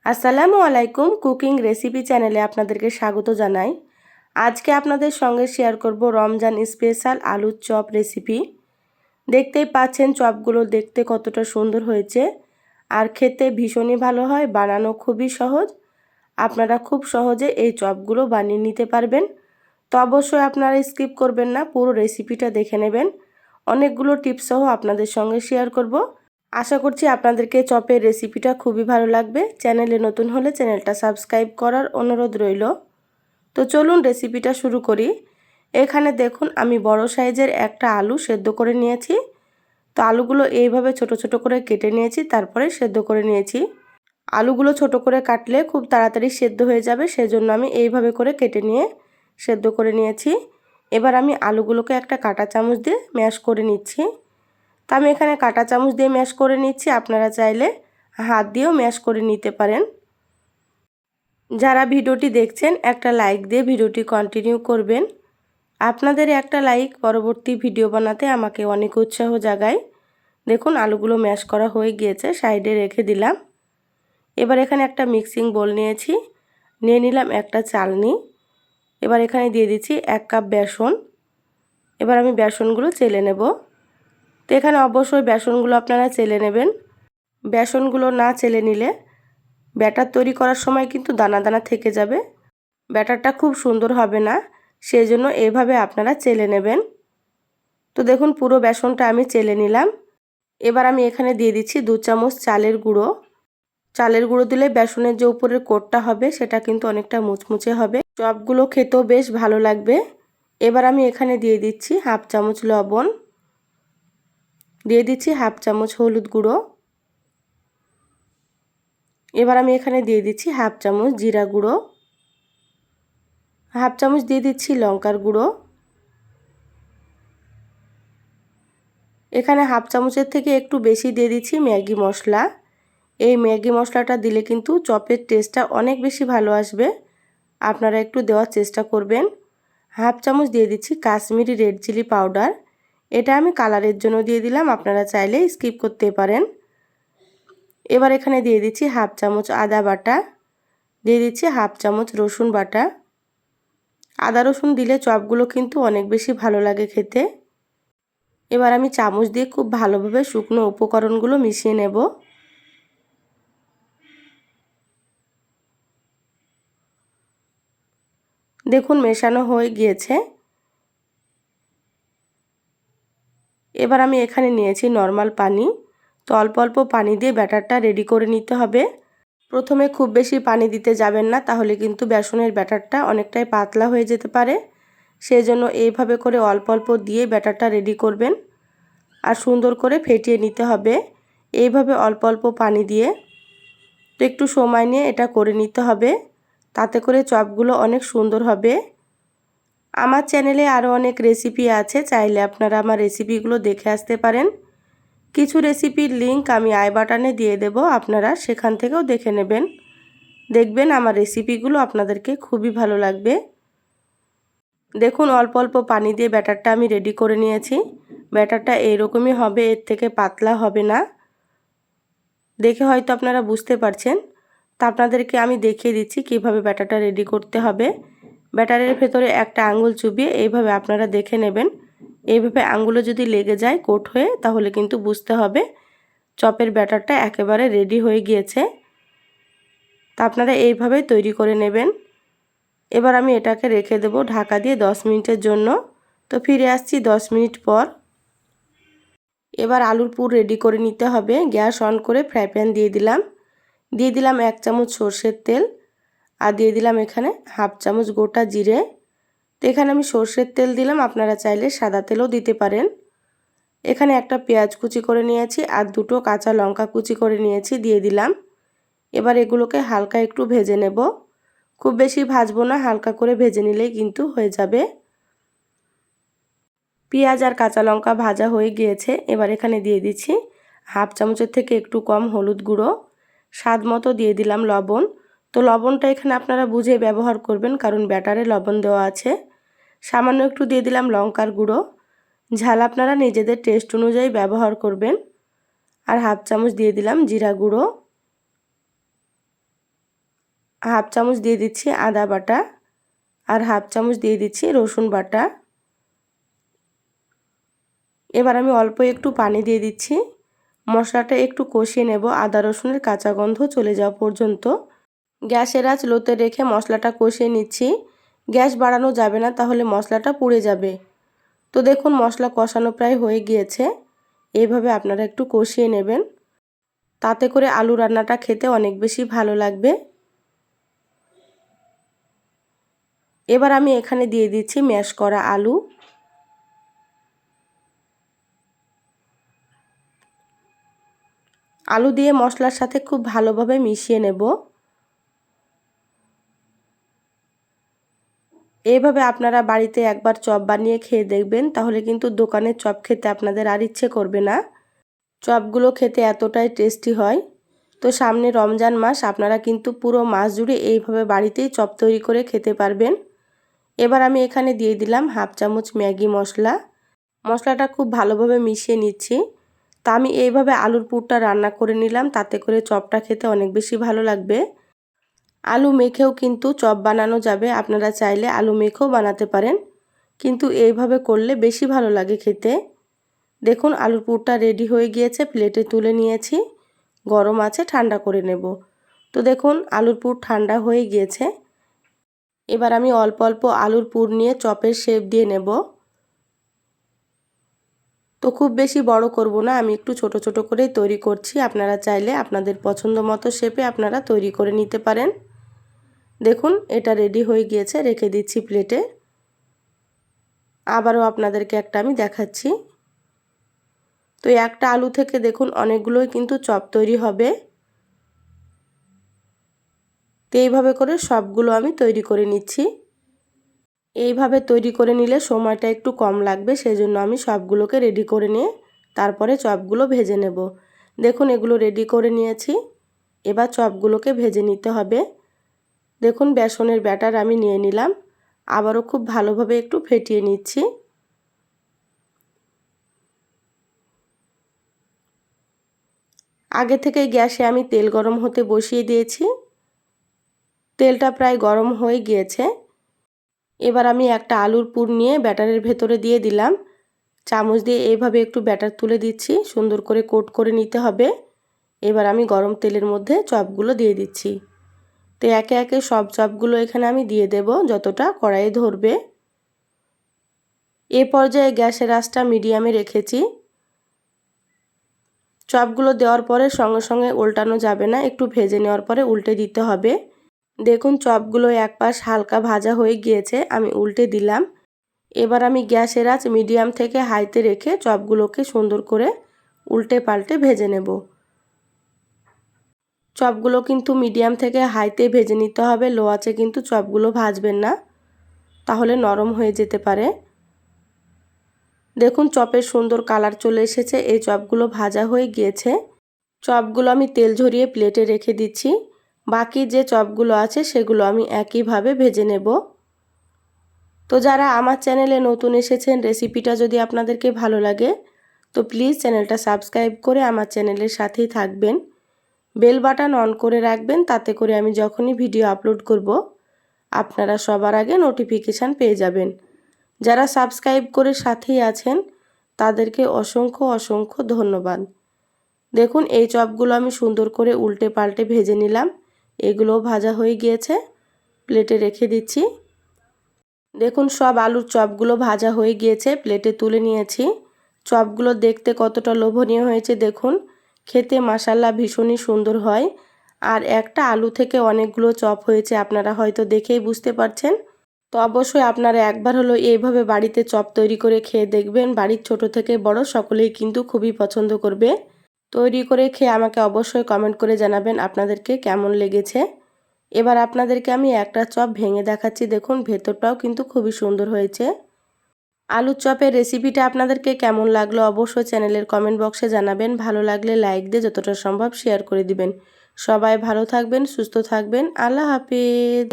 আসসালামু আলাইকুম। Cooking recipe চ্যানেলে আপনাদেরকে স্বাগত জানাই। আজকে আপনাদের সঙ্গে শেয়ার করব রমজান স্পেশাল আলুর চপ রেসিপি। দেখতেই পাচ্ছেন চপগুলো দেখতে কতটা সুন্দর হয়েছে আর খেতে ভীষণই ভালো হয়, বানানো খুবই সহজ। আপনারা খুব সহজে এই চপগুলো বানিয়ে নিতে পারবেন। তো অবশ্যই আপনারা স্কিপ করবেন না, পুরো রেসিপিটা দেখে নেবেন। অনেকগুলো টিপস সহ আপনাদের সঙ্গে শেয়ার করব। আশা করছি আপনাদেরকে চপের রেসিপিটা খুবই ভালো লাগবে। চ্যানেলে নতুন হলে চ্যানেলটা সাবস্ক্রাইব করার অনুরোধ রইল। তো চলুন রেসিপিটা শুরু করি। এখানে দেখুন আমি বড় সাইজের একটা আলু সেদ্ধ করে নিয়েছি। তো আলুগুলো এইভাবে ছোট ছোট করে কেটে নিয়েছি, তারপরে সেদ্ধ করে নিয়েছি। আলুগুলো ছোট করে কাটলে খুব তাড়াতাড়ি সেদ্ধ হয়ে যাবে, সেজন্য আমি এইভাবে করে কেটে নিয়ে সেদ্ধ করে নিয়েছি। এবার আমি আলুগুলোকে একটা কাঁটা চামচ দিয়ে ম্যাশ করে নিচ্ছি। তা আমি এখানে কাঁটা চামচ দিয়ে ম্যাশ করে নিচ্ছি, আপনারা চাইলে হাত দিয়েও ম্যাশ করে নিতে পারেন। যারা ভিডিওটি দেখছেন একটা লাইক দিয়ে ভিডিওটি কন্টিনিউ করবেন। আপনাদের একটা লাইক পরবর্তী ভিডিও বানাতে আমাকে অনেক উৎসাহ জাগায়। দেখুন আলুগুলো ম্যাশ করা হয়ে গিয়েছে, সাইডে রেখে দিলাম। এবার এখানে একটা মিক্সিং বোল নিয়েছি, নিয়ে নিলাম একটা চালনি। এবার এখানে দিয়ে দিচ্ছি 1 কাপ বেসন। এবার আমি বেসনগুলো চেলে নেব। তো এখানে অবশ্যই বেসনগুলো আপনারা চেলে নেবেন। বেসনগুলো না চেলে নিলে ব্যাটার তৈরি করার সময় কিন্তু দানা দানা থেকে যাবে, ব্যাটারটা খুব সুন্দর হবে না। সেই জন্য এইভাবে আপনারা চেলে নেবেন। তো দেখুন পুরো বেসনটা আমি চেলে নিলাম। এবার আমি এখানে দিয়ে দিচ্ছি 2 চামচ চালের গুঁড়ো। চালের গুঁড়ো দিলে বেসনের যে উপরের কোটটা হবে সেটা কিন্তু অনেকটা মুচমুচে হবে, চপগুলো খেতেও বেশ ভালো লাগবে। এবার আমি এখানে দিয়ে দিচ্ছি 1/2 চামচ লবণ, দিয়ে দিচ্ছি 1/2 চামচ হলুদ গুঁড়ো। এবার আমি এখানে দিয়ে দিচ্ছি 1/2 চামচ জিরা গুঁড়ো, 1/2 চামচ দিয়ে দিচ্ছি লঙ্কার গুঁড়ো। এখানে 1/2 চামচের থেকে একটু বেশি দিয়ে দিচ্ছি ম্যাগি মশলা। এই ম্যাগি মশলাটা দিলে কিন্তু চপের টেস্টটা অনেক বেশি ভালো আসবে, আপনারা একটু দেওয়ার চেষ্টা করবেন। 1/2 চামচ দিয়ে দিচ্ছি কাশ্মীরি রেড চিলি পাউডার, এটা আমি কালারের জন্য দিয়ে দিলাম, আপনারা চাইলে স্কিপ করতে পারেন। এবার এখানে দিয়ে দিচ্ছি 1/2 চামচ আদা বাটা, দিয়ে দিচ্ছি 1/2 চামচ রসুন বাটা। আদা রসুন দিলে চপগুলো কিন্তু অনেক বেশি ভালো লাগে খেতে। এবার আমি চামচ দিয়ে খুব ভালোভাবে শুকনো উপকরণগুলো মিশিয়ে নেব। দেখুন মেশানো হয়ে গিয়েছে। এবার আমি এখানে নিয়েছি নর্মাল পানি। তো অল্প অল্প পানি দিয়ে ব্যাটারটা রেডি করে নিতে হবে। প্রথমে খুব বেশি পানি দিতে যাবেন না, তাহলে কিন্তু বেসনের ব্যাটারটা অনেকটাই পাতলা হয়ে যেতে পারে। সেই জন্য এইভাবে করে অল্প অল্প দিয়ে ব্যাটারটা রেডি করবেন আর সুন্দর করে ফেটিয়ে নিতে হবে এইভাবে অল্প অল্প পানি দিয়ে। তো একটু সময় নিয়ে এটা করে নিতে হবে, তাতে করে চপগুলো অনেক সুন্দর হবে। আমার চ্যানেলে আরও অনেক রেসিপি আছে, চাইলে আপনারা আমার রেসিপিগুলো দেখে আসতে পারেন। কিছু রেসিপির লিংক আমি আই বাটনে দিয়ে দেব, আপনারা সেখান থেকেও দেখে নেবেন। দেখবেন আমার রেসিপিগুলো আপনাদেরকে খুবই ভালো লাগবে। দেখুন অল্প অল্প পানি দিয়ে ব্যাটারটা আমি রেডি করে নিয়েছি। ব্যাটারটা এইরকমই হবে, এর থেকে পাতলা হবে না। দেখে হয়তো আপনারা বুঝতে পারছেন। তা আপনাদেরকে আমি দেখিয়ে দিচ্ছি কিভাবে ব্যাটারটা রেডি করতে হবে। ব্যাটারের ভেতরে একটা আঙুল চুবিয়ে এইভাবে আপনারা দেখে নেবেন। এইভাবে আঙুলে যদি লেগে যায় কোট হয়ে, তাহলে কিন্তু বুঝতে হবে চপের ব্যাটারটা একেবারে রেডি হয়ে গিয়েছে। তা আপনারা এইভাবেই তৈরি করে নেবেন। এবার আমি এটাকে রেখে দেব ঢাকা দিয়ে 10 মিনিটের জন্য। তো ফিরে আসছি 10 মিনিট পর। এবার আলুর পুর রেডি করে নিতে হবে। গ্যাস অন করে ফ্রাই প্যান দিয়ে দিলাম 1 চামচ সরষের তেল, আর দিয়ে দিলাম এখানে 1/2 চামচ গোটা জিরে। তো এখানে আমি সরষের তেল দিলাম, আপনারা চাইলে সাদা তেলও দিতে পারেন। এখানে একটা পেঁয়াজ কুচি করে নিয়েছি আর 2টো কাঁচা লঙ্কা কুচি করে নিয়েছি, দিয়ে দিলাম। এবার এগুলোকে হালকা একটু ভেজে নেব, খুব বেশি ভাজবো না, হালকা করে ভেজে নিলেই কিন্তু হয়ে যাবে। পেঁয়াজ আর কাঁচা লঙ্কা ভাজা হয়ে গিয়েছে। এবার এখানে দিয়ে দিচ্ছি 1/2 চামচের থেকে একটু কম হলুদ গুঁড়ো, স্বাদ মতো দিয়ে দিলাম লবণ। তো লবণটা এখানে আপনারা বুঝে ব্যবহার করবেন, কারণ ব্যাটারে লবণ দেওয়া আছে। সামান্য একটু দিয়ে দিলাম লঙ্কার গুঁড়ো, ঝাল আপনারা নিজেদের টেস্ট অনুযায়ী ব্যবহার করবেন। আর 1/2 চামচ দিয়ে দিলাম জিরা গুঁড়ো। হাফ চামচ দিয়ে দিচ্ছি আদা বাটা আর হাফ চামচ দিয়ে দিচ্ছি রসুন বাটা। এবার আমি অল্প একটু পানি দিয়ে দিচ্ছি। মশলাটা একটু কষিয়ে নেব আদা রসুনের কাঁচা গন্ধ চলে যাওয়া পর্যন্ত। গ্যাসের আঁচ লোতে রেখে মশলাটা কষিয়ে নিচ্ছি। গ্যাস বাড়ানো যাবে না, তাহলে মশলাটা পুড়ে যাবে। তো দেখুন মশলা কষানো প্রায় হয়ে গিয়েছে। এইভাবে আপনারা একটু কষিয়ে নেবেন, তাতে করে আলু রান্নাটা খেতে অনেক বেশি ভালো লাগবে। এবার আমি এখানে দিয়ে দিচ্ছি ম্যাশ করা আলু। আলু দিয়ে মশলার সাথে খুব ভালোভাবে মিশিয়ে নেব। এইভাবে আপনারা বাড়িতে একবার চপ বানিয়ে খেয়ে দেখবেন, তাহলে কিন্তু দোকানের চপ খেতে আপনাদের আর ইচ্ছে করবে না। চপগুলো খেতে এতটাই টেস্টি হয়। তো সামনে রমজান মাস, আপনারা কিন্তু পুরো মাস জুড়ে এইভাবে বাড়িতেই চপ তৈরি করে খেতে পারবেন। এবার আমি এখানে দিয়ে দিলাম হাফ চামচ ম্যাগি মশলা। মশলাটা খুব ভালোভাবে মিশিয়ে নিচ্ছি। তা আমি এইভাবে আলুর পুরটা রান্না করে নিলাম, তাতে করে চপটা খেতে অনেক বেশি ভালো লাগবে। আলু মেখেও কিন্তু চপ বানানো যাবে, আপনারা চাইলে আলু মেখেও বানাতে পারেন, কিন্তু এইভাবে করলে বেশি ভালো লাগে খেতে। দেখুন আলুর পুরটা রেডি হয়ে গিয়েছে, প্লেটে তুলে নিয়েছি। গরম আছে, ঠান্ডা করে নেব। তো দেখুন আলুর পুর ঠান্ডা হয়ে গিয়েছে। এবার আমি অল্প অল্প আলুর পুর নিয়ে চপের শেপ দিয়ে নেব। তো খুব বেশি বড় করব না, আমি একটু ছোট ছোট করেই তৈরি করছি। আপনারা চাইলে আপনাদের পছন্দ মতো শেপে আপনারা তৈরি করে নিতে পারেন। দেখুন এটা রেডি হয়ে গিয়েছে, রেখে দিচ্ছি প্লেটে। আবারও আপনাদেরকে একটা আমি দেখাচ্ছি। তো একটা আলু থেকে দেখুন অনেকগুলোই কিন্তু চপ তৈরি হবে। তো এইভাবে করে সবগুলো আমি তৈরি করে নিচ্ছি। এইভাবে তৈরি করে নিলে সময়টা একটু কম লাগবে, সেজন্য আমি সবগুলোকে রেডি করে নিয়ে তারপরে চপগুলো ভেজে নেব। দেখুন এগুলো রেডি করে নিয়েছি। এবার চপগুলোকে ভেজে নিতে হবে। দেখুন বেসনের ব্যাটার আমি নিয়ে নিলাম, আবারও খুব ভালোভাবে একটু ফেটিয়ে নিচ্ছি। আগে থেকে গ্যাসে আমি তেল গরম হতে বসিয়ে দিয়েছি। তেলটা প্রায় গরম হয়ে গিয়েছে। এবার আমি একটা আলুর পুর নিয়ে ব্যাটারের ভেতরে দিয়ে দিলাম। চামচ দিয়ে এইভাবে একটু ব্যাটার তুলে দিচ্ছি, সুন্দর করে কোট করে নিতে হবে। এবার আমি গরম তেলের মধ্যে চপগুলো দিয়ে দিচ্ছি। তো একে একে সব চপগুলো এখানে আমি দিয়ে দেব যতটা কড়াইয়ে ধরবে। এই পর্যায়ে গ্যাসের আঁচটা মিডিয়ামে রেখেছি। চপগুলো দেওয়ার পরে সঙ্গে সঙ্গে উল্টানো যাবে না, একটু ভেজে নেওয়ার পরে উল্টে দিতে হবে। দেখুন চপগুলো এক পাশ হালকা ভাজা হয়ে গিয়েছে, আমি উল্টে দিলাম। এবার আমি গ্যাসের আঁচ মিডিয়াম থেকে হাইতে রেখে চপগুলোকে সুন্দর করে উল্টে পাল্টে ভেজে নেব। চপগুলো কিন্তু মিডিয়াম থেকে হাইতে ভেজে নিতে হবে, লো আঁচে কিন্তু চপগুলো ভাজবেন না, তাহলে নরম হয়ে যেতে পারে। দেখুন চপের সুন্দর কালার চলে এসেছে, এই চপগুলো ভাজা হয়ে গিয়েছে। চপগুলো আমি তেল ঝরিয়ে প্লেটে রেখে দিচ্ছি। বাকি যে চপগুলো আছে সেগুলো আমি একইভাবে ভেজে নেব। তো যারা আমার চ্যানেলে নতুন এসেছেন, রেসিপিটা যদি আপনাদেরকে ভালো লাগে তো প্লিজ চ্যানেলটা সাবস্ক্রাইব করে আমার চ্যানেলের সাথেই থাকবেন। বেল বাটন অন করে রাখবেন, তাতে করে আমি যখনই ভিডিও আপলোড করব আপনারা সবার আগে নোটিফিকেশান পেয়ে যাবেন। যারা সাবস্ক্রাইব করে সাথেই আছেন তাদেরকে অসংখ্য অসংখ্য ধন্যবাদ। দেখুন এই চপগুলো আমি সুন্দর করে উল্টে পাল্টে ভেজে নিলাম। এগুলোও ভাজা হয়ে গিয়েছে, প্লেটে রেখে দিচ্ছি। দেখুন সব আলুর চপগুলো ভাজা হয়ে গিয়েছে, প্লেটে তুলে নিয়েছি। চপগুলো দেখতে কতটা লোভনীয় হয়েছে দেখুন, খেতে মাশাআল্লাহ ভীষণই সুন্দর হয়। আর একটা আলু থেকে অনেকগুলো চপ হয়েছে, আপনারা হয়তো দেখেই বুঝতে পারছেন। তো অবশ্যই আপনারা একবার হলো এইভাবে বাড়িতে চপ তৈরি করে খেয়ে দেখবেন, বাড়ির ছোট থেকে বড় সকলেই কিন্তু খুবই পছন্দ করবে। তৈরি করে খেয়ে আমাকে অবশ্যই কমেন্ট করে জানাবেন আপনাদেরকে কেমন লেগেছে। এবার আপনাদেরকে আমি একটা চপ ভেঙে দেখাচ্ছি, দেখুন ভেতরটাও কিন্তু খুবই সুন্দর হয়েছে। আলুর চপের রেসিপিটা আপনাদেরকে কেমন লাগলো অবশ্যই চ্যানেলের কমেন্ট বক্সে জানাবেন। ভালো লাগলে লাইক দিয়ে যতটা সম্ভব শেয়ার করে দিবেন। সবাই ভালো থাকবেন, সুস্থ থাকবেন। আল্লাহ হাফেজ।